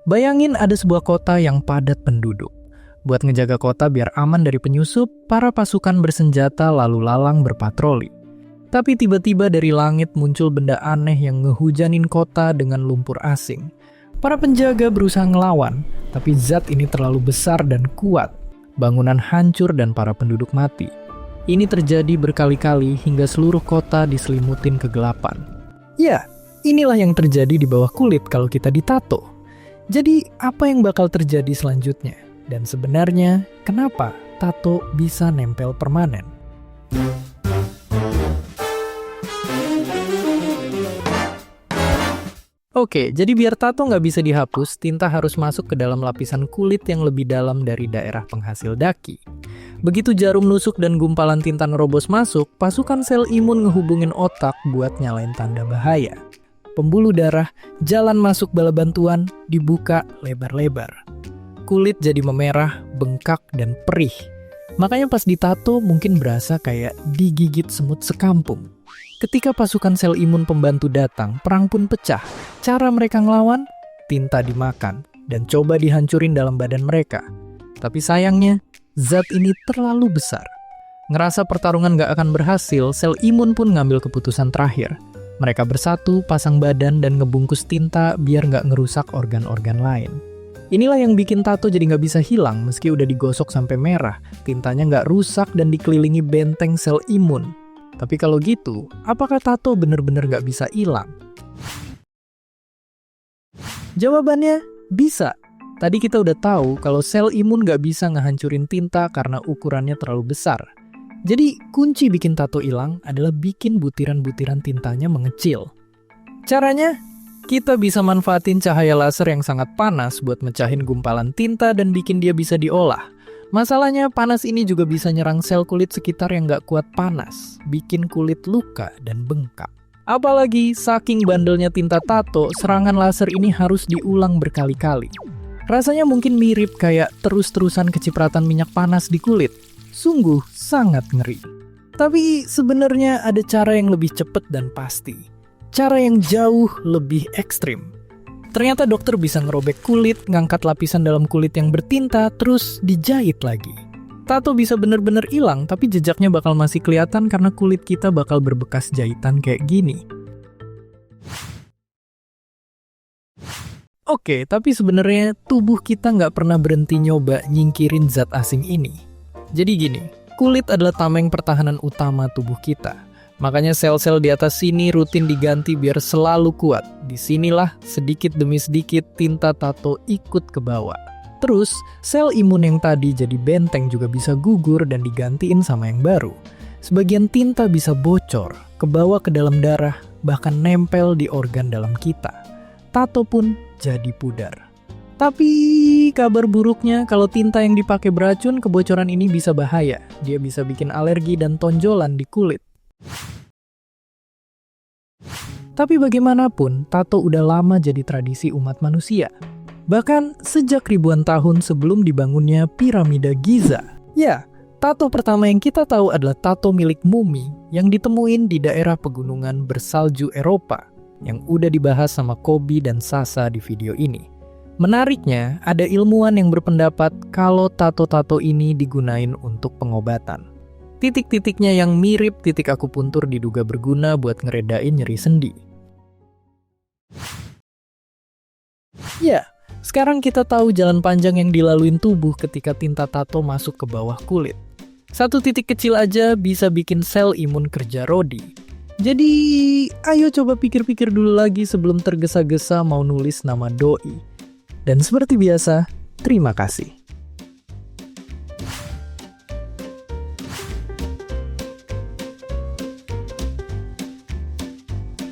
Bayangin ada sebuah kota yang padat penduduk. Buat ngejaga kota biar aman dari penyusup, para pasukan bersenjata lalu lalang berpatroli. Tapi tiba-tiba dari langit muncul benda aneh yang ngehujanin kota dengan lumpur asing. Para penjaga berusaha ngelawan, tapi zat ini terlalu besar dan kuat. Bangunan hancur dan para penduduk mati. Ini terjadi berkali-kali hingga seluruh kota diselimutin kegelapan. Ya, inilah yang terjadi di bawah kulit kalau kita ditato. Jadi, apa yang bakal terjadi selanjutnya? Dan sebenarnya, kenapa tato bisa nempel permanen? Oke, jadi biar tato nggak bisa dihapus, tinta harus masuk ke dalam lapisan kulit yang lebih dalam dari daerah penghasil daki. Begitu jarum nusuk dan gumpalan tinta nerobos masuk, pasukan sel imun ngehubungin otak buat nyalain tanda bahaya. Pembuluh darah, jalan masuk bala bantuan, dibuka lebar-lebar. Kulit jadi memerah, bengkak, dan perih. Makanya pas ditato mungkin berasa kayak digigit semut sekampung. Ketika pasukan sel imun pembantu datang, perang pun pecah. Cara mereka ngelawan, tinta dimakan, dan coba dihancurin dalam badan mereka. Tapi sayangnya, zat ini terlalu besar. Ngerasa pertarungan gak akan berhasil, sel imun pun ngambil keputusan terakhir. Mereka bersatu, pasang badan, dan ngebungkus tinta biar nggak ngerusak organ-organ lain. Inilah yang bikin tato jadi nggak bisa hilang meski udah digosok sampai merah. Tintanya nggak rusak dan dikelilingi benteng sel imun. Tapi kalau gitu, apakah tato bener-bener nggak bisa hilang? Jawabannya, bisa. Tadi kita udah tahu kalau sel imun nggak bisa ngehancurin tinta karena ukurannya terlalu besar. Jadi, kunci bikin tato hilang adalah bikin butiran-butiran tintanya mengecil. Caranya, kita bisa manfaatin cahaya laser yang sangat panas buat mecahin gumpalan tinta dan bikin dia bisa diolah. Masalahnya, panas ini juga bisa nyerang sel kulit sekitar yang nggak kuat panas, bikin kulit luka dan bengkak. Apalagi, saking bandelnya tinta tato, serangan laser ini harus diulang berkali-kali. Rasanya mungkin mirip kayak terus-terusan kecipratan minyak panas di kulit. Sungguh sangat ngeri. Tapi sebenarnya ada cara yang lebih cepat dan pasti. Cara yang jauh lebih ekstrim. Ternyata dokter bisa ngerobek kulit, ngangkat lapisan dalam kulit yang bertinta, terus dijahit lagi. Tato bisa bener-bener hilang, tapi jejaknya bakal masih kelihatan karena kulit kita bakal berbekas jahitan kayak gini. Oke, tapi sebenarnya tubuh kita nggak pernah berhenti nyoba nyingkirin zat asing ini. Jadi gini, kulit adalah tameng pertahanan utama tubuh kita. Makanya sel-sel di atas sini rutin diganti biar selalu kuat. Disinilah sedikit demi sedikit tinta tato ikut ke bawah. Terus, sel imun yang tadi jadi benteng juga bisa gugur dan digantiin sama yang baru. Sebagian tinta bisa bocor, kebawa ke dalam darah, bahkan nempel di organ dalam kita. Tato pun jadi pudar. Tapi kabar buruknya kalau tinta yang dipakai beracun, kebocoran ini bisa bahaya. Dia bisa bikin alergi dan tonjolan di kulit. Tapi bagaimanapun, tato udah lama jadi tradisi umat manusia. Bahkan sejak ribuan tahun sebelum dibangunnya piramida Giza. Ya, tato pertama yang kita tahu adalah tato milik mumi yang ditemuin di daerah pegunungan bersalju Eropa yang udah dibahas sama Kobi dan Sasa di video ini. Menariknya, ada ilmuwan yang berpendapat kalau tato-tato ini digunain untuk pengobatan. Titik-titiknya yang mirip titik akupuntur diduga berguna buat ngeredain nyeri sendi. Ya, sekarang kita tahu jalan panjang yang dilaluin tubuh ketika tinta tato masuk ke bawah kulit. Satu titik kecil aja bisa bikin sel imun kerja rodi. Jadi, ayo coba pikir-pikir dulu lagi sebelum tergesa-gesa mau nulis nama doi. Dan seperti biasa, terima kasih.